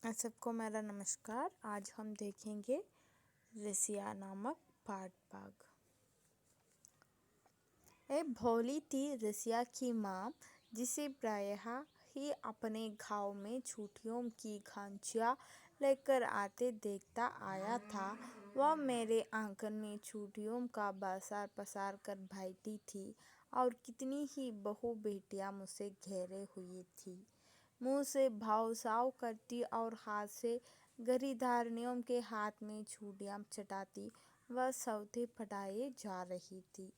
आप सबको मेरा नमस्कार। आज हम देखेंगे रसिया नामक पाठ भाग। एक भोली थी रसिया की माँ, जिसे प्रायः ही अपने गाँव में छुट्टियों की घांचियाँ लेकर आते देखता आया था। वह मेरे आंगन में छुट्टियों का बाजार पसार कर बैठी थी और कितनी ही बहू बेटियाँ मुझसे घेरे हुई थी। मुँह से भाव-साव करती और हाथ से गरीदारनियों के हाथ में छुड़ियाँ चटाती वह सौदे पटाए जा रही थी।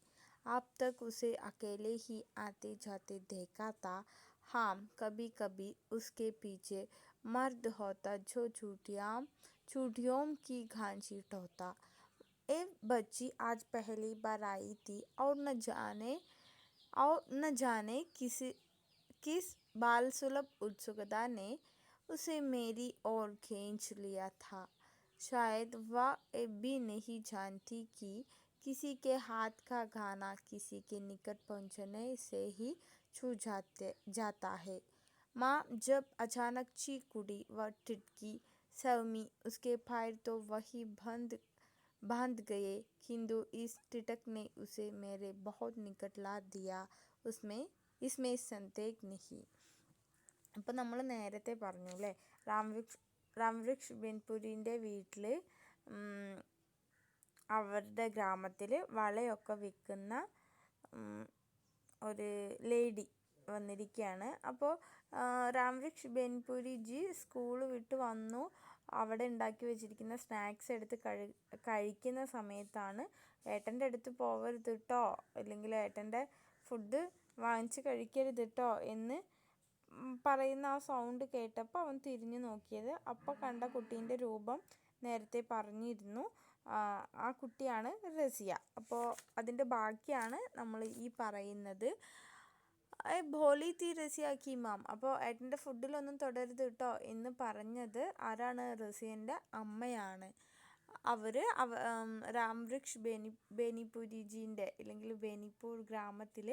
अब तक उसे अकेले ही आते जाते देखा था। हाँ, कभी-कभी उसके पीछे मर्द होता जो छुट्टियों की घांची ढोता। एक बच्ची आज पहली बार आई थी और न जाने किस बाल सुलभ उत्सुकता ने उसे मेरी ओर खींच लिया था। शायद वह भी नहीं जानती कि किसी के हाथ का गाना किसी के निकट पहुंचने से ही छू जाता है। माँ जब अचानक चीख उठी व टिटकी सवमी, उसके पैर तो वही बांध गए, किंतु इस टिटक ने उसे मेरे बहुत निकट ला दिया, इसमें संदेह नहीं। അപ്പം നമ്മൾ നേരത്തെ പറഞ്ഞു അല്ലേ, രാംവൃക്ഷ് ബെൻപുരിൻ്റെ വീട്ടിൽ അവരുടെ ഗ്രാമത്തിൽ വളയൊക്കെ വിൽക്കുന്ന ഒരു ലേഡി വന്നിരിക്കുകയാണ്. അപ്പോൾ രാംവൃക്ഷ് ബെൻപുരി ജി സ്കൂൾ വിട്ട് വന്നു. അവിടെ ഉണ്ടാക്കി വെച്ചിരിക്കുന്ന സ്നാക്സ് എടുത്ത് കഴിക്കുന്ന സമയത്താണ് ഏട്ടൻ്റെ അടുത്ത് പോവരുത് കേട്ടോ, അല്ലെങ്കിൽ ഏട്ടൻ്റെ ഫുഡ് വാങ്ങിച്ച് കഴിക്കരുത് കേട്ടോ എന്ന് പറയുന്ന ആ സൗണ്ട് കേട്ടപ്പോൾ അവൻ തിരിഞ്ഞു നോക്കിയത്. അപ്പോൾ കണ്ട കുട്ടീൻ്റെ രൂപം നേരത്തെ പറഞ്ഞിരുന്നു, ആ കുട്ടിയാണ് റസിയ. അപ്പോൾ അതിൻ്റെ ബാക്കിയാണ് നമ്മൾ ഈ പറയുന്നത്. ഭോലി തീ റസിയാക്കി മാം. അപ്പോൾ ഏട്ടൻ്റെ ഫുഡിലൊന്നും തൊടരുത് കേട്ടോ എന്ന് പറഞ്ഞത് ആരാണ്? റസിയൻ്റെ അമ്മയാണ്. അവർ രാംവൃക്ഷ് ബെനിപുരിജീൻ്റെ അല്ലെങ്കിൽ ബെനിപ്പൂർ ഗ്രാമത്തിൽ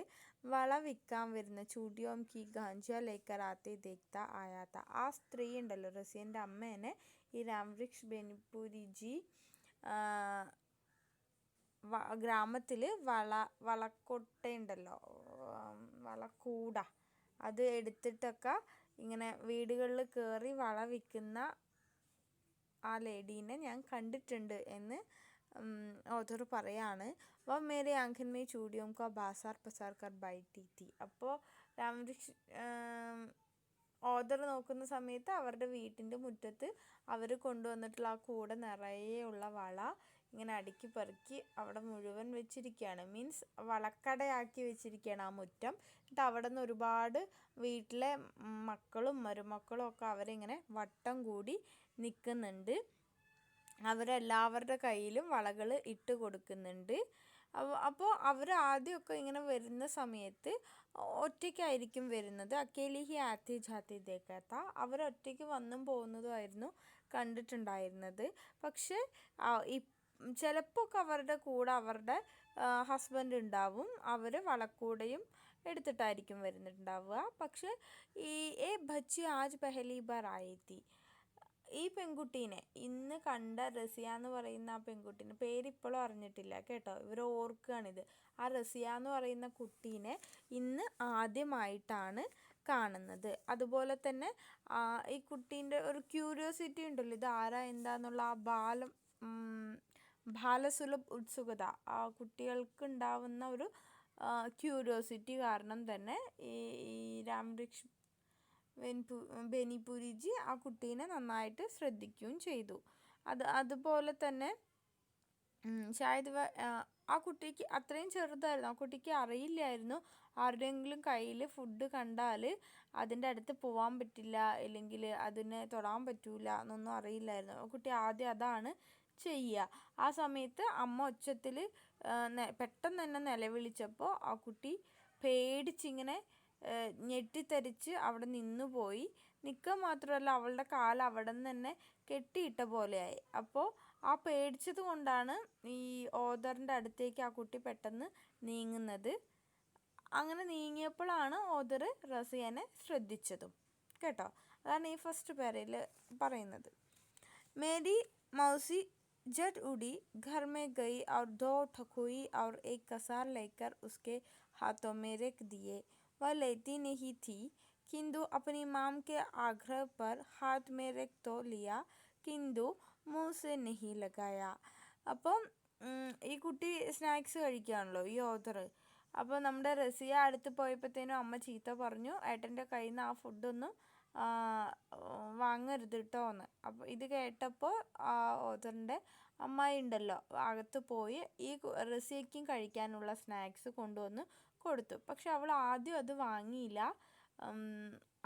വള വിൽക്കാൻ വരുന്ന ചൂടിയോം കി ഗാഞ്ച ലേക്കർ ആത്തെ ദേഖ്താ ആയാത്ത ആ സ്ത്രീ ഉണ്ടല്ലോ, റസിയൻ്റെ അമ്മേനെ ഈ രാംവൃക്ഷ് ബെനിപുരിജി ഗ്രാമത്തിൽ വളക്കൊട്ടയുണ്ടല്ലോ, വളക്കൂട, അത് എടുത്തിട്ടൊക്കെ ഇങ്ങനെ വീടുകളിൽ കയറി വള വിൽക്കുന്ന ആ ലേഡീനെ ഞാൻ കണ്ടിട്ടുണ്ട് എന്ന് ഓഥർ പറയാണ്. വ മേരെ ആംഖൻ മേ ചൂടിയോം കാ ബാസാർ പസാർ കർ ബൈഠി തി. അപ്പോൾ രാംവൃക്ഷ് ഓഥർ നോക്കുന്ന സമയത്ത് അവരുടെ വീട്ടിൻ്റെ മുറ്റത്ത് അവർ കൊണ്ടുവന്നിട്ടുള്ള ആ കൂട നിറയെയുള്ള വള ഇങ്ങനെ അടുക്കി പെറുക്കി അവിടെ മുഴുവൻ വെച്ചിരിക്കുകയാണ്. മീൻസ് വളക്കടയാക്കി വെച്ചിരിക്കുകയാണ് ആ മുറ്റം. എന്നിട്ട് അവിടെ നിന്ന് ഒരുപാട് വീട്ടിലെ മക്കളും മരുമക്കളും ഒക്കെ അവരിങ്ങനെ വട്ടം കൂടി നിൽക്കുന്നുണ്ട്. അവരെല്ലാവരുടെ കയ്യിലും വളകൾ ഇട്ട് കൊടുക്കുന്നുണ്ട്. അപ്പോൾ അവർ ആദ്യമൊക്കെ ഇങ്ങനെ വരുന്ന സമയത്ത് ഒറ്റയ്ക്കായിരിക്കും വരുന്നത്. അക്കേലി ഹി ആത്തെ ജാത്തെ ദേഖാത്ത, അവരൊറ്റയ്ക്ക് വന്നും പോകുന്നതുമായിരുന്നു കണ്ടിട്ടുണ്ടായിരുന്നത്. പക്ഷേ ചിലപ്പോൾ ഒക്കെ അവരുടെ കൂടെ അവരുടെ ഹസ്ബൻഡ് ഉണ്ടാവും. അവർ വളക്കൂടയും എടുത്തിട്ടായിരിക്കും വരുന്നുണ്ടാവുക. പക്ഷേ ഈ ബച്ചി ആജ് പെഹലി ബാർ ആയി തി. ഈ പെൺകുട്ടീനെ ഇന്ന് കണ്ട റസിയ എന്ന് പറയുന്ന ആ പെൺകുട്ടീനെ പേരിപ്പോഴും അറിഞ്ഞിട്ടില്ല കേട്ടോ, ഇവർ ഓർക്കുകയാണിത്. ആ റസിയ എന്ന് പറയുന്ന കുട്ടീനെ ഇന്ന് ആദ്യമായിട്ടാണ് കാണുന്നത്. അതുപോലെ തന്നെ ഈ കുട്ടീൻ്റെ ഒരു ക്യൂരിയോസിറ്റി ഉണ്ടല്ലോ, ഇത് ആരാ എന്താന്നുള്ള ആ ബാലസുലഭ് ഉത്സുകത, ആ കുട്ടികൾക്ക് ഉണ്ടാവുന്ന ഒരു ക്യൂരിയോസിറ്റി കാരണം തന്നെ ഈ രാംവൃക്ഷ് ബെനിപുരിജി ആ കുട്ടീനെ നന്നായിട്ട് ശ്രദ്ധിക്കുകയും ചെയ്തു. അതുപോലെ തന്നെ ഷായദ് ആ കുട്ടിക്ക് അത്രയും ചെറുതായിരുന്നു, ആ കുട്ടിക്ക് അറിയില്ലായിരുന്നു ആരുടെയെങ്കിലും കയ്യിൽ ഫുഡ് കണ്ടാൽ അതിൻ്റെ അടുത്ത് പോകാൻ പറ്റില്ല, അല്ലെങ്കിൽ അതിനെ തൊടാൻ പറ്റില്ല എന്നൊന്നും അറിയില്ലായിരുന്നു. ആ കുട്ടി ആദ്യം അതാണ് ചെയ്യുക. ആ സമയത്ത് അമ്മ ഒച്ചത്തിൽ പെട്ടെന്ന് തന്നെ നിലവിളിച്ചപ്പോൾ ആ കുട്ടി പേടിച്ചിങ്ങനെ ഞെട്ടിത്തരിച്ച് അവിടെ നിന്നുപോയി. നിൽക്കുക മാത്രമല്ല, അവളുടെ കാല് അവിടെ നിന്ന് തന്നെ കെട്ടിയിട്ട പോലെയായി. അപ്പോൾ ആ പേടിച്ചത് കൊണ്ടാണ് ഈ ഓഥറിൻ്റെ അടുത്തേക്ക് ആ കുട്ടി പെട്ടെന്ന് നീങ്ങുന്നത്. അങ്ങനെ നീങ്ങിയപ്പോഴാണ് ഓഥർ റസിയനെ ശ്രദ്ധിച്ചതും കേട്ടോ. അതാണ് ഈ ഫസ്റ്റ് പാരയിൽ പറയുന്നത്. മേരി മൗസി जट उड़ी, घर में गई और 2 ठकुई और एक कसार लेकर उसके हाथों में रख दिए. वह लेती नहीं थी, किंतु अपनी माम के आग्रह पर हाथ में रख तो लिया, किंतु मुंह से नहीं लगाया. അപ്പം ഈ കുട്ടി സ്നാക്സ് കഴിക്കുകയാണല്ലോ ഈ ഓതർ. അപ്പോൾ നമ്മുടെ റസിയ അടുത്ത് പോയപ്പോഴത്തേനും അമ്മ ചീത്ത പറഞ്ഞു, ഏട്ടൻ്റെ കയ്യിൽ നിന്ന് ആ ഫുഡൊന്നും വാങ്ങരുത് കേട്ടോ എന്ന്. അപ്പോൾ ഇത് കേട്ടപ്പോൾ ആ ഓതറിൻ്റെ അമ്മായി ഉണ്ടല്ലോ അകത്ത് പോയി ഈ റസിയയ്ക്കും കഴിക്കാനുള്ള സ്നാക്സ് കൊണ്ടുവന്ന് കൊടുത്തു. പക്ഷെ അവൾ ആദ്യം അത് വാങ്ങിയില്ല.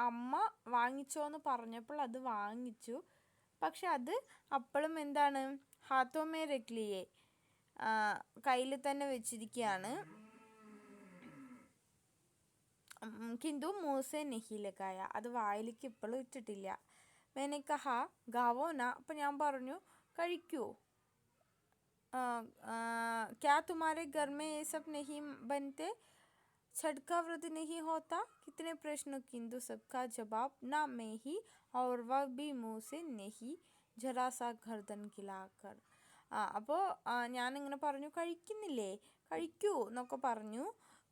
അമ്മ വാങ്ങിച്ചോന്ന് പറഞ്ഞപ്പോൾ അത് വാങ്ങിച്ചു. പക്ഷെ അത് അപ്പോഴും എന്താണ്, ഹാത്തോമേ രക്ലിയെ, കയ്യിൽ തന്നെ വെച്ചിരിക്കുകയാണ്. കിന്തു മൂസെ നെഹിലക്കായ, അത് വായിലേക്ക് ഇപ്പോഴും ഇട്ടിട്ടില്ല. मैंने कहा गावो ना, അപ്പം ഞാൻ പറഞ്ഞു കഴിക്കൂ. क्या तुम्हारे घर में ये सब नहीं बनते, छठ का व्रत नहीं होता? कितने प्रश्न, किंतु सबका जवाब ना मैं ही, और वह भी मुँह से नहीं, जरा सा गर्दन खिलाकर. അപ്പോൾ ഞാനിങ്ങനെ പറഞ്ഞു കഴിക്കുന്നില്ലേ, കഴിക്കൂ എന്നൊക്കെ പറഞ്ഞു.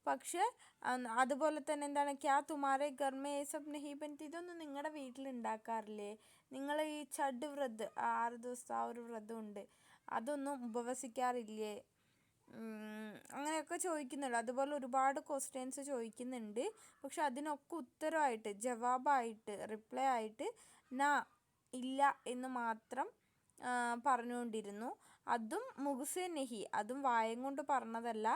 പക്ഷെ അതുപോലെ തന്നെ എന്താണ്, ക്യാ തുമാരെ ഗർമേ സബ് നഹി ബൻതി, ഇതൊന്നും നിങ്ങളുടെ വീട്ടിൽ ഉണ്ടാക്കാറില്ലേ, നിങ്ങൾ ഈ ഛഡ് വ്രത് 6 ദിവസത്തെ ആ ഒരു വ്രതമുണ്ട് അതൊന്നും ഉപവസിക്കാറില്ലേ, അങ്ങനെയൊക്കെ ചോദിക്കുന്നുണ്ട്. അതുപോലെ ഒരുപാട് ക്വസ്റ്റ്യൻസ് ചോദിക്കുന്നുണ്ട്. പക്ഷെ അതിനൊക്കെ ഉത്തരമായിട്ട്, ജവാബായിട്ട്, റിപ്ലൈ ആയിട്ട് നാ, ഇല്ല എന്ന് മാത്രം പറഞ്ഞുകൊണ്ടിരുന്നു. അതും മുഖസേ നെഹി, അതും വായം കൊണ്ട് പറഞ്ഞതല്ല.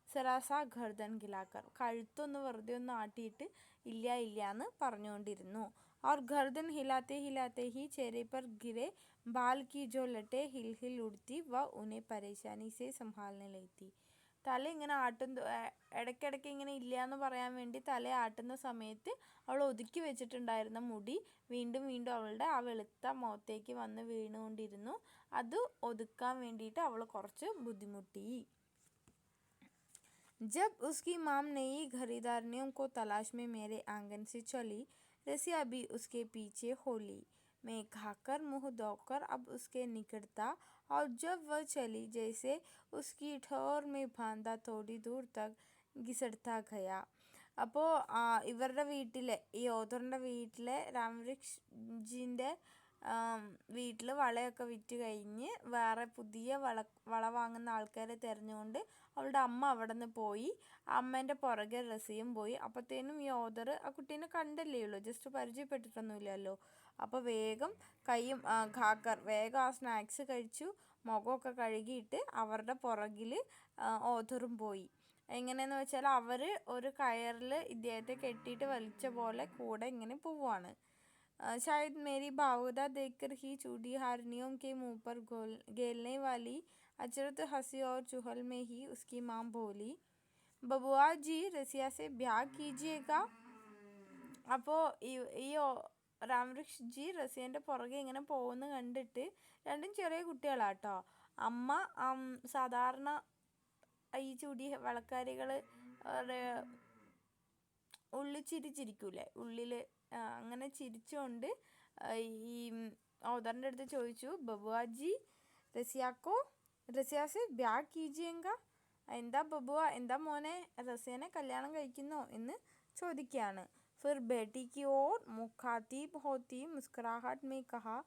സെറാസ ഖർദൻ ഗിലാക്കർ, കഴുത്തൊന്ന് വെറുതെ ഒന്ന് ആട്ടിയിട്ട് ഇല്ല ഇല്ല എന്ന് പറഞ്ഞുകൊണ്ടിരുന്നു. और गर्दन हिलाते हिलाते ही चेहरे पर गिरे बाल की जो लटे हिल हिल उड़ती वह उन्हें परेशानी से संभालने लगती. തല ഇങ്ങനെ ഇടയ്ക്കിടയ്ക്ക് ഇങ്ങനെ ഇല്ല എന്ന് പറയാൻ വേണ്ടി തല ആട്ടുന്ന സമയത്ത് അവൾ ഒതുക്കി വെച്ചിട്ടുണ്ടായിരുന്ന മുടി വീണ്ടും വീണ്ടും അവളുടെ ആ വെളുത്ത മുഖത്തേക്ക് വന്ന് വീണുകൊണ്ടിരുന്നു. അത് ഒതുക്കാൻ വേണ്ടിയിട്ട് അവൾ കുറച്ച് ബുദ്ധിമുട്ടി. जब उसकी माम नई खरीदारियों को तलाश में मेरे आंगन से चली, रसिया भी उसके पीछे हो ली. मैं खाकर मुँह धोकर अब उसके निकट था, और जब वह चली जैसे उसकी ठोर में बांधा थोड़ी दूर तक घिसटता गया. അപ്പോൾ ഇവരുടെ വീട്ടിലെ, ഈ ഓതറിൻ്റെ വീട്ടിലെ രാംവൃക്ഷ് ജിൻ്റെ വീട്ടിൽ വളയൊക്കെ വിറ്റ് കഴിഞ്ഞ് വേറെ പുതിയ വള വാങ്ങുന്ന ആൾക്കാരെ തിരഞ്ഞുകൊണ്ട് അവളുടെ അമ്മ അവിടെ നിന്ന് പോയി. അമ്മേൻ്റെ പുറകെ റസിയും പോയി. അപ്പോഴത്തേനും ഈ ഓതർ ആ കുട്ടീനെ കണ്ടല്ലേ ഉള്ളൂ, ജസ്റ്റ് പരിചയപ്പെട്ടിട്ടൊന്നുമില്ലല്ലോ. അപ്പോൾ വേഗം കൈയും ഖാക്കർ വേഗം ആ സ്നാക്സ് കഴിച്ചു, മുഖമൊക്കെ കഴുകിയിട്ട് അവരുടെ പുറകിൽ ഓതറും പോയി. എങ്ങനെയെന്ന് വെച്ചാൽ അവർ ഒരു കയറിൽ ഇദ്ദേഹത്തെ കെട്ടിയിട്ട് വലിച്ച പോലെ കൂടെ ഇങ്ങനെ പോവുകയാണ്. शायद मेरी भावुकता देखकर ही चूड़ीहारनियों के मुँह पर गेलने वाली अचरत हंसी और चुहल में ही उसकी माँ बोली, बबुआ जी रसिया से ब्याह कीजिएगा. അപ്പോൾ ഈ രാംവൃക്ഷ് ജി റസിയൻ്റെ പുറകെ ഇങ്ങനെ പോകുന്ന കണ്ടിട്ട്, രണ്ടും ചെറിയ കുട്ടികളാട്ടോ. അമ്മ സാധാരണ ഈ ചുടി വളക്കാരികൾ ഉള്ളിൽ ചിരിച്ചിരിക്കൂലേ, ഉള്ളിൽ അങ്ങനെ ചിരിച്ചുകൊണ്ട് ഈ ഓതറിൻ്റെ അടുത്ത് ചോദിച്ചു, ബബുവാജി റസിയാസെ ബ്യാ കീജിയേങ്ക, എന്താ ബബുവ, എന്താ മോനെ, റസിയനെ കല്യാണം കഴിക്കുന്നോ എന്ന് ചോദിക്കുകയാണ്. फिर बेटी की ओर मुखातिब होती मुस्कुराहट में कहा,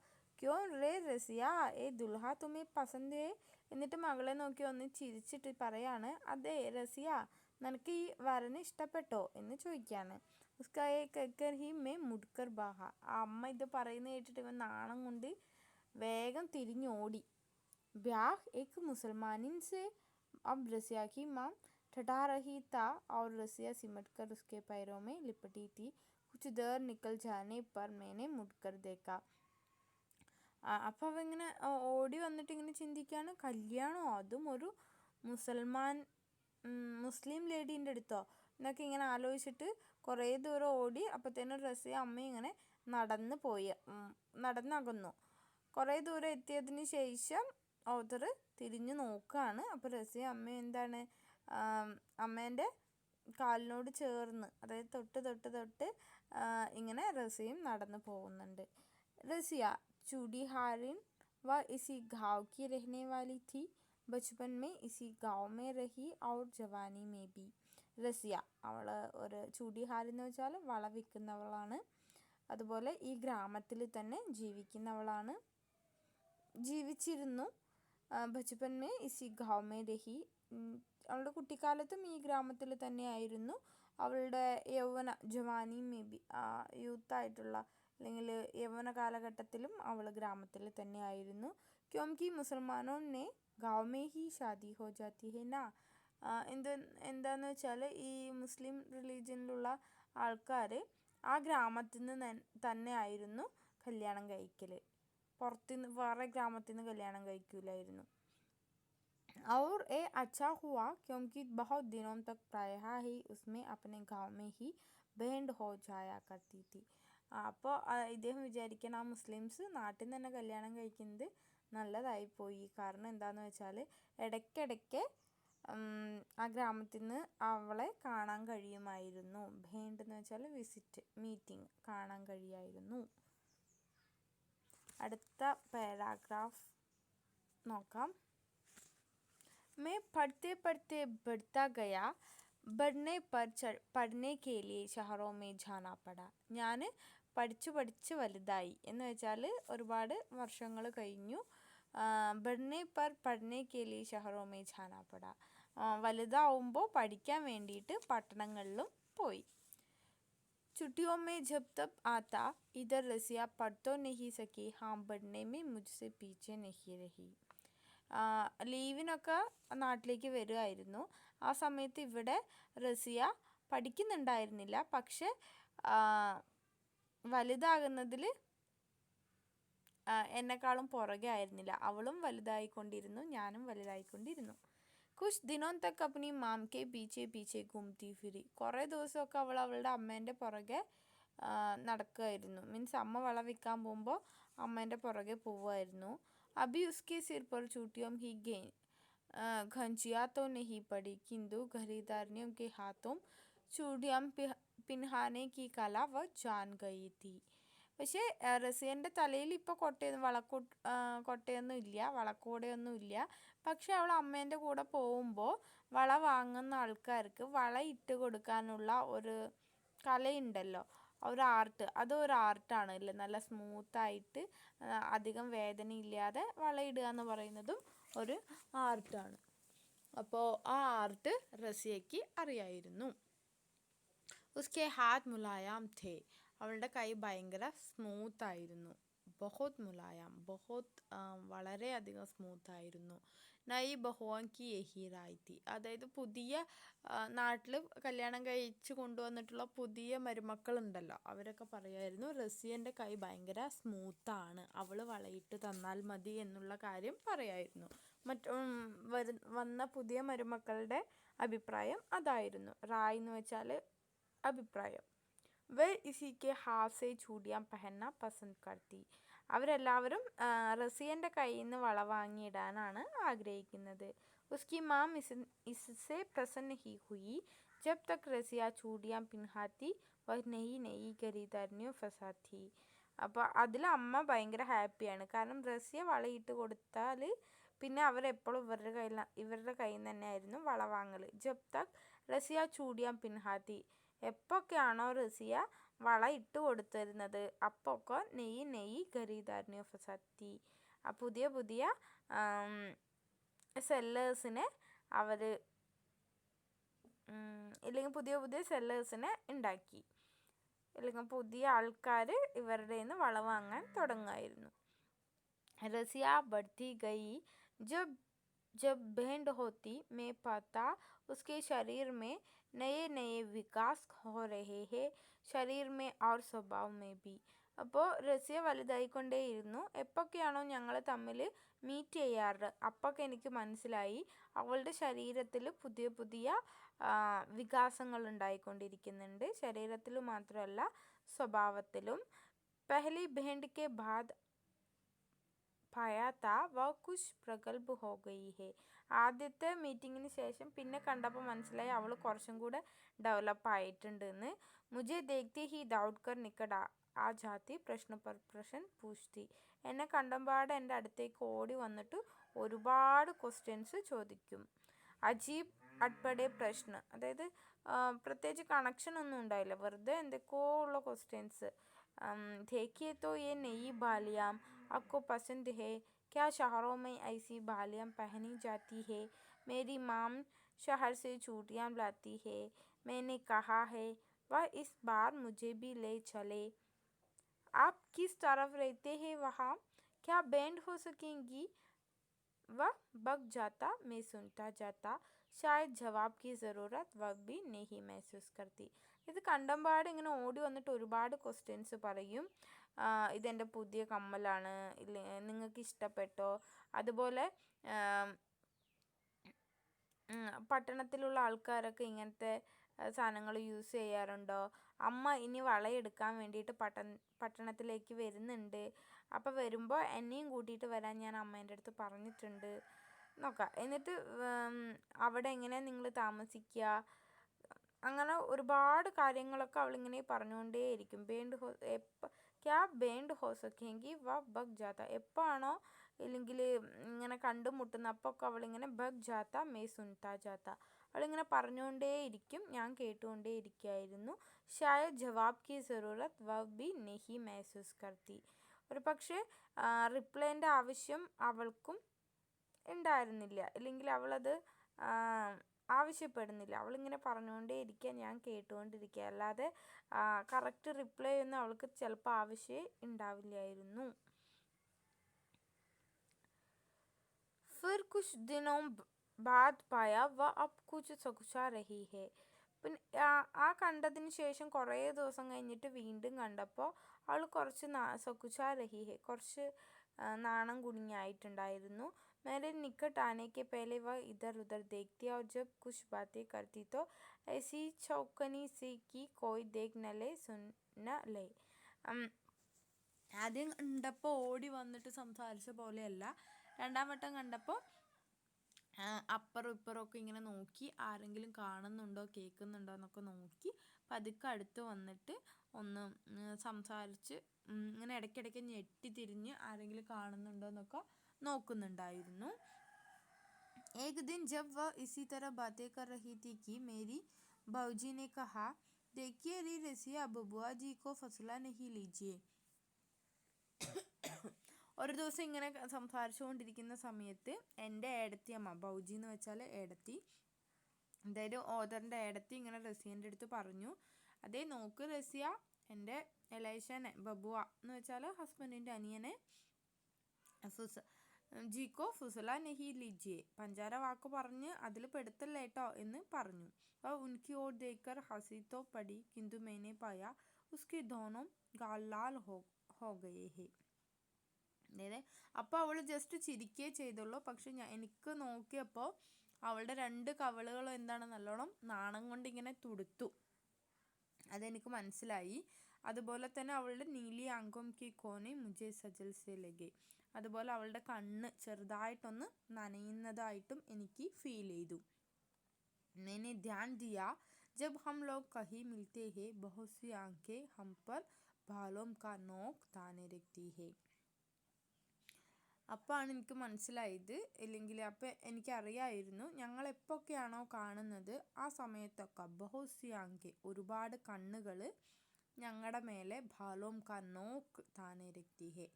क्यों रे रसिया, ए दुल्हा तुम्हें पसंद है? എന്നിട്ട് മകളെ നോക്കി ഒന്ന് ചിരിച്ചിട്ട് പറയാണ്, അതെ റസിയ, നിനക്ക് ഈ വരനെ ഇഷ്ടപ്പെട്ടോ എന്ന് ചോദിക്കുകയാണ്. ഉസ്കായെ കേക്കർ ഹി മേ മുഡ്കർ ബാഹ, ആ അമ്മ ഇത് പറയുന്നത് കേട്ടിട്ട് ഇവൻ നാണം കൊണ്ട് വേഗം തിരിഞ്ഞോടി. ब्याह एक मुसलमानिन से, अब रसिया की माँ ठठा रही था और रसिया सिमटकर उसके पैरों में लिपटी थी. कुछ देर निकल जाने पर मैंने मुड़कर देखा. അപ്പോൾ അവ ഇങ്ങനെ ഓടി വന്നിട്ട് ഇങ്ങനെ ചിന്തിക്കുകയാണ്, കല്യാണമോ, അതും ഒരു മുസ്ലിം ലേഡീൻ്റെ അടുത്തോ എന്നൊക്കെ ഇങ്ങനെ ആലോചിച്ചിട്ട് കുറേ ദൂരം ഓടി. അപ്പോഴത്തേനും റസിയ അമ്മ ഇങ്ങനെ നടന്നകന്നു. കുറേ ദൂരം എത്തിയതിന് ശേഷം ഓതർ തിരിഞ്ഞു നോക്കുകയാണ്. അപ്പോൾ റസിയ അമ്മ എന്താണ്, അമ്മേൻ്റെ കാലിനോട് ചേർന്ന്, അതായത് തൊട്ട് ഇങ്ങനെ റസിയയും നടന്നു പോകുന്നുണ്ട്. റസിയ चूड़ीहारिन व इसी गांव की रहने वाली थी. बचपन में इसी गांव में रही और जवानी में भी. റസിയ അവൾ ഒരു ചൂടിഹാരി എന്ന് വെച്ചാൽ വള വിൽക്കുന്നവളാണ്. അതുപോലെ ഈ ഗ്രാമത്തിൽ തന്നെ ജീവിച്ചിരുന്നു. ബച്പൻ മേ ഇസി ഗാവ് മേ രഹി. അവളുടെ കുട്ടിക്കാലത്തും ഈ ഗ്രാമത്തിൽ തന്നെയായിരുന്നു. അവളുടെ ജവാനി മേ ബി യൂത്തായിട്ടുള്ള അല്ലെങ്കിൽ യൗവന കാലഘട്ടത്തിലും അവൾ ഗ്രാമത്തിൽ തന്നെയായിരുന്നു. ക്യോംകി മുസൽമാനോ നെ ഗാവ് മേ ഹി ഷാദി ഹോ ജാത്തി ഹെ നാ. എന്താന്ന് വെച്ചാൽ ഈ മുസ്ലിം റിലീജിയനിലുള്ള ആൾക്കാർ ആ ഗ്രാമത്തിൽ നിന്ന് തന്നെ ആയിരുന്നു കല്യാണം കഴിക്കൽ. പുറത്തുനിന്ന് വേറെ ഗ്രാമത്തിൽ നിന്ന് കല്യാണം കഴിക്കില്ലായിരുന്നു. और ये अच्छा हुआ क्योंकि बहुत दिनों तक प्रायः ही उसमें अपने गांव में ही बैंड हो जाया करती थी. അപ്പോൾ ഇദ്ദേഹം വിചാരിക്കണം ആ മുസ്ലിംസ് നാട്ടിൽ നിന്ന് തന്നെ കല്യാണം കഴിക്കുന്നത് നല്ലതായിപ്പോയി. കാരണം എന്താണെന്ന് വെച്ചാൽ ഇടയ്ക്കിടയ്ക്ക് ആ ഗ്രാമത്തിൽ നിന്ന് അവളെ കാണാൻ കഴിയുമായിരുന്നു. ഭേണ്ട് എന്ന് വെച്ചാൽ വിസിറ്റ്, മീറ്റിംഗ്, കാണാൻ കഴിയുമായിരുന്നു. അടുത്ത പാരാഗ്രാഫ് നോക്കാം. मैं पढ़ते पढ़ते बढ़ता गया. बढ़ने पर पढ़ने के लिए शहरों में जाना पड़ा. ഞാൻ പഠിച്ച് വലുതായി എന്ന് വെച്ചാൽ ഒരുപാട് വർഷങ്ങൾ കഴിഞ്ഞു. बढ़ने पर पढ़ने के लिए शहरों में जाना पड़ा. വലുതാവുമ്പോൾ പഠിക്കാൻ വേണ്ടിയിട്ട് പട്ടണങ്ങളിലും പോയി. छुट्टियों में जब तब आता इधर रसिया पढ़ तो नहीं सकी. हाँ बढ़ने में मुझसे पीछे नहीं रही. ലീവിനൊക്കെ നാട്ടിലേക്ക് വരുമായിരുന്നു. ആ സമയത്ത് ഇവിടെ റസിയ പഠിക്കുന്നുണ്ടായിരുന്നില്ല. പക്ഷെ വലുതാകുന്നതിൽ എന്നെക്കാളും പുറകെ ആയിരുന്നില്ല. അവളും വലുതായിക്കൊണ്ടിരുന്നു, ഞാനും വലുതായിക്കൊണ്ടിരുന്നു. കുച്ച് ദിനോം തക്ക് അപ്നി മാം കെ പീച്ചെ പീച്ചെ ഘൂംതി ഫിരി. കുറേ ദിവസമൊക്കെ അവൾ അവളുടെ അമ്മേൻ്റെ പുറകെ നടക്കുമായിരുന്നു. മീൻസ് അമ്മ വള വിൽക്കാൻ പോകുമ്പോൾ അമ്മേൻ്റെ പുറകെ പോവുമായിരുന്നു. अभी उसके सिर पर चूटियों ही घंचिया तो नहीं पड़ी, किंतु खरीदारियों के हाथों चूड़ियाँ पिन्हाने की कला वह जान गई थी. പക്ഷേ റസിയൻ്റെ തലയിൽ ഇപ്പോൾ കൊട്ടയൊന്നും ഇല്ല, വളക്കോടയൊന്നും ഇല്ല. പക്ഷെ അവൾ അമ്മേൻ്റെ കൂടെ പോകുമ്പോൾ വള വാങ്ങുന്ന ആൾക്കാർക്ക് വള ഇട്ട് കൊടുക്കാനുള്ള ഒരു കലയുണ്ടല്ലോ, ഒരു ആർട്ട്. അതൊരു ആർട്ടാണ് അല്ലേ, നല്ല സ്മൂത്തായിട്ട് അധികം വേദനയില്ലാതെ വളയിടുക എന്ന് പറയുന്നതും ഒരു ആർട്ടാണ്. അപ്പോൾ ആ ആർട്ട് റസിയയ്ക്ക് അറിയായിരുന്നു. ഉസ്കെ ഹാത്ത് മുലായാം ഥേ. അവളുടെ കൈ ഭയങ്കര സ്മൂത്തായിരുന്നു. ബഹുത് മുലായാം, ബഹുത് വളരെയധികം സ്മൂത്തായിരുന്നു. നയി ബഹുവൻ കി യഹി റായി. അതായത് പുതിയ നാട്ടിൽ കല്യാണം കഴിച്ച് കൊണ്ടുവന്നിട്ടുള്ള പുതിയ മരുമക്കളുണ്ടല്ലോ, അവരൊക്കെ പറയുമായിരുന്നു റസിയൻ്റെ കൈ ഭയങ്കര സ്മൂത്താണ്, അവൾ വളയിട്ട് തന്നാൽ മതി എന്നുള്ള കാര്യം പറയുമായിരുന്നു. വന്ന പുതിയ മരുമക്കളുടെ അഭിപ്രായം അതായിരുന്നു. റായ് എന്ന് വെച്ചാൽ അഭിപ്രായം. വേ ഇസിക്ക് ഹാസെ ചൂടിയാൻ പെഹന്ന പസന്ദ് കർത്തി. അവരെല്ലാവരും റസിയൻ്റെ കയ്യിൽ നിന്ന് വള വാങ്ങിയിടാനാണ് ആഗ്രഹിക്കുന്നത്. ഉസ്കി മാം इससे प्रसन्न नहीं हुई जब तक रसिया चूड़ियाँ पिन्हाती वह नई नई खरीदारियों फंसाती. അപ്പോൾ അതിൽ അമ്മ ഭയങ്കര ഹാപ്പിയാണ്. കാരണം റസിയ വളയിട്ട് കൊടുത്താൽ പിന്നെ അവരെപ്പോഴും ഇവരുടെ കയ്യിൽ നിന്ന് തന്നെയായിരുന്നു വള വാങ്ങൽ. ജബ് തക് റസിയ ചൂടിയാൻ പിൻഹാത്തി. എപ്പോഴൊക്കെയാണോ റസിയ വള ഇട്ട് കൊടുത്തിരുന്നത് അപ്പോഴൊക്കെ നെയ്യ് ഖരീദാരിനെ ഫസാത്തി. പുതിയ പുതിയ സെല്ലേഴ്സിനെ സെല്ലേഴ്സിനെ ഉണ്ടാക്കി, അല്ലെങ്കിൽ പുതിയ ആൾക്കാർ ഇവരുടെ നിന്ന് വള വാങ്ങാൻ തുടങ്ങുമായിരുന്നു. റസിയ ബഡ്തി ഗയി. जब भेंट होती मैं पाता उसके शरीर में नए नए विकास हो रहे हैं, शरीर में और स्वभाव में भी. അപ്പോൾ റസിയ വലുതായിക്കൊണ്ടേയിരുന്നു. എപ്പോഴൊക്കെയാണോ ഞങ്ങൾ തമ്മിൽ മീറ്റ് ചെയ്യാറ് അപ്പോഴൊക്കെ എനിക്ക് മനസ്സിലായി അവളുടെ ശരീരത്തിൽ പുതിയ പുതിയ വികാസങ്ങൾ ഉണ്ടായിക്കൊണ്ടിരിക്കുന്നുണ്ട്. ശരീരത്തിൽ മാത്രമല്ല സ്വഭാവത്തിലും. പെഹ്ലി भेंट के बाद पाया था वह कुछ प्रगल्भ हो गई है. ആദ്യത്തെ മീറ്റിങ്ങിന് ശേഷം പിന്നെ കണ്ടപ്പോൾ മനസ്സിലായി അവൾ കുറച്ചും കൂടെ ഡെവലപ്പ് ആയിട്ടുണ്ടെന്ന്. मुझे देखते ही दौड़कर निकट आ जाती, प्रश्न पर प्रश्न पूछती. എന്നെ കണ്ടമ്പാട് എൻ്റെ അടുത്തേക്ക് ഓടി വന്നിട്ട് ഒരുപാട് ക്വസ്റ്റ്യൻസ് ചോദിക്കും. അജീബ് അട്പടെ പ്രശ്ന, അതായത് പ്രത്യേകിച്ച് കണക്ഷൻ ഒന്നും ഉണ്ടായില്ല, വെറുതെ എന്തൊക്കെയോ ഉള്ള ക്വസ്റ്റ്യൻസ്. देखिए तो ये नई बालियाँ आपको पसंद है क्या? शहरों में ऐसी बालियाँ पहनी जाती है. मेरी माम शहर से चूड़ियाँ लाती है. मैंने कहा है वह इस बार मुझे भी ले चले. आप किस तरफ रहते हैं वहाँ? क्या बैंड हो सकेंगी? वह बक जाता, मैं सुनता जाता. शायद जवाब की ज़रूरत वह भी नहीं महसूस करती. ഇത് കണ്ടമ്പാട് ഇങ്ങനെ ഓടി വന്നിട്ട് ഒരുപാട് ക്വസ്റ്റ്യൻസ് പറയും. ഇതെൻ്റെ പുതിയ കമ്മലാണ്, ഇല്ല നിങ്ങൾക്ക് ഇഷ്ടപ്പെട്ടോ? അതുപോലെ പട്ടണത്തിലുള്ള ആൾക്കാരൊക്കെ ഇങ്ങനത്തെ സാധനങ്ങൾ യൂസ് ചെയ്യാറുണ്ടോ? അമ്മ ഇനി വളയെടുക്കാൻ വേണ്ടിയിട്ട് പട്ടണത്തിലേക്ക് വരുന്നുണ്ട്. അപ്പോൾ വരുമ്പോൾ എന്നെയും കൂട്ടിയിട്ട് വരാൻ ഞാൻ അമ്മേൻ്റെ അടുത്ത് പറഞ്ഞിട്ടുണ്ട് നോക്കാം. എന്നിട്ട് അവിടെ എങ്ങനെയാണ് നിങ്ങൾ താമസിക്കുക? അങ്ങനെ ഒരുപാട് കാര്യങ്ങളൊക്കെ അവളിങ്ങനെ പറഞ്ഞുകൊണ്ടേയിരിക്കും. ക്യാ ബേണ്ട് ഹോ സക്കെങ്കി വ ബഗ് ജാത്ത, എപ്പോഴാണോ ഇല്ലെങ്കിൽ ഇങ്ങനെ കണ്ടുമുട്ടുന്ന അപ്പൊക്കെ അവളിങ്ങനെ ബഗ് ജാത്ത മേ സുൻതാ ജാത്ത, അവളിങ്ങനെ പറഞ്ഞുകൊണ്ടേയിരിക്കും, ഞാൻ കേട്ടുകൊണ്ടേയിരിക്കുമായിരുന്നു. ഷായദ് ജവാബ് കി സറൂറത്ത് വ ബി നെഹി മെഹസൂസ് കർത്തി, ഒരു പക്ഷേ റിപ്ലൈൻ്റെ ആവശ്യം അവൾക്കും ഉണ്ടായിരുന്നില്ല, അല്ലെങ്കിൽ അവളത് ആവശ്യപ്പെടുന്നില്ല. അവളിങ്ങനെ പറഞ്ഞുകൊണ്ടേയിരിക്കുക, ഞാൻ കേട്ടുകൊണ്ടിരിക്കുക, അല്ലാതെ കറക്റ്റ് റിപ്ലൈ ഒന്നും അവൾക്ക് ചിലപ്പോൾ ആവശ്യമേ ഉണ്ടാവില്ലായിരുന്നു. फिर कुछ दिनों बाद पाया वह अब कुछ सकुचा रही है. പിന്നെ ആ കണ്ടതിന് ശേഷം കുറേ ദിവസം കഴിഞ്ഞിട്ട് വീണ്ടും കണ്ടപ്പോൾ അവൾ കുറച്ച് സകുച്ചാ രഹി ഹെ, കുറച്ച് നാണം കുടുങ്ങിയായിട്ടുണ്ടായിരുന്നു. मेरे निकट आने के पहले वह इधर उधर देखती और जब कुछ बातें करती तो ऐसी चौकनी सी कि कोई देख न ले सुन न ले. ആദ്യം കണ്ടപ്പോൾ ഓടി വന്നിട്ട് സംസാരിച്ച പോലെയല്ല, രണ്ടാം വട്ടം കണ്ടപ്പോൾ അപ്പുറം ഇപ്പുറമൊക്കെ ഇങ്ങനെ നോക്കി, ആരെങ്കിലും കാണുന്നുണ്ടോ കേൾക്കുന്നുണ്ടോ എന്നൊക്കെ നോക്കി പതുക്കെ അടുത്ത് വന്നിട്ട് ഒന്ന് സംസാരിച്ച് ഇങ്ങനെ ഇടയ്ക്കിടയ്ക്ക് ഞെട്ടിത്തിരിഞ്ഞ് ആരെങ്കിലും കാണുന്നുണ്ടോ എന്നൊക്കെ നോക്കുന്നുണ്ടായിരുന്നു. एक दिन जब वह इसी तरह बातें कर रही थी कि मेरी भाऊजी ने कहा, देखिए रे रसिया, बबुआ जी को फसला नहीं लीजिए. ഒരു ദിവസം ഇങ്ങനെ സംസാരിച്ചുകൊണ്ടിരിക്കുന്ന സമയത്ത് എൻ്റെ ഏടത്തി അമ്മ, ബൗജി എന്ന് വെച്ചാൽ ഏടത്തി, അതായത് ഓദറിൻ്റെ ഏടത്തി ഇങ്ങനെ റസിയൻ്റെ അടുത്ത് പറഞ്ഞു, അതേ നോക്ക് റസിയ, എൻ്റെ എലൈഷനെ, ബബുവ എന്ന് വെച്ചാൽ ഹസ്ബൻഡിൻ്റെ അനിയനെ, ജീക്കോ ഫുസല നെഹി ലിജിയെ, പഞ്ചാര വാക്ക് പറഞ്ഞ് അതിൽ പെടുത്തല്ലേ കേട്ടോ എന്ന് പറഞ്ഞു. ഉൻകി ഓർ ദേക്കർ ഹസി തോ പടി കിന്തു മേനെ പായ ഉസ്കി ദോനോ ഗാൽ ലാൽ ഹോ ഗയേ ഹെ. അതായത് അപ്പോൾ അവൾ ജസ്റ്റ് ചിരിക്കുകയേ ചെയ്തുള്ളൂ, പക്ഷെ എനിക്ക് നോക്കിയപ്പോൾ അവളുടെ രണ്ട് കവിളുകളും എന്താണ് നല്ലോണം നാണം കൊണ്ട് ഇങ്ങനെ തുടുത്തു, അതെനിക്ക് മനസ്സിലായി. അതുപോലെ തന്നെ അവളുടെ നീലി ആങ്കോം കി കോനെ മുജെ സജൽ സെ ലഗെ, അതുപോലെ അവളുടെ കണ്ണ് ചെറുതായിട്ടൊന്ന് നനയുന്നതായിട്ടും എനിക്ക് ഫീൽ ചെയ്തു. मैंने ध्यान दिया जब हम लोग कहीं मिलते हैं बहुत सी आंखें हम पर बालों का नोक ताने रखती है. അപ്പോഴാണ് എനിക്ക് മനസ്സിലായത്, ഇല്ലെങ്കിൽ അപ്പോൾ എനിക്കറിയായിരുന്നു, ഞങ്ങൾ എപ്പോഴൊക്കെയാണോ കാണുന്നത് ആ സമയത്തൊക്കെ ബഹുസി ആങ്കെ, ഒരുപാട് കണ്ണുകൾ ഞങ്ങളുടെ മേലെ ഭാലോം കാ നോക്ക് താനെ രക്തി ഹെ,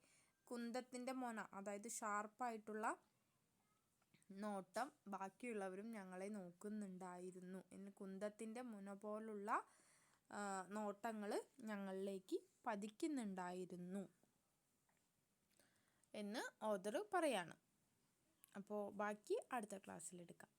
കുന്തത്തിൻ്റെ മൊന, അതായത് ഷാർപ്പായിട്ടുള്ള നോട്ടം ബാക്കിയുള്ളവരും ഞങ്ങളെ നോക്കുന്നുണ്ടായിരുന്നു എന്ന്, കുന്തത്തിൻ്റെ മുന പോലുള്ള നോട്ടങ്ങൾ ഞങ്ങളിലേക്ക് പതിക്കുന്നുണ്ടായിരുന്നു എന്ന് ഓദർ പറയാണ്. അപ്പോൾ ബാക്കി അടുത്ത ക്ലാസ്സിലെടുക്കാം.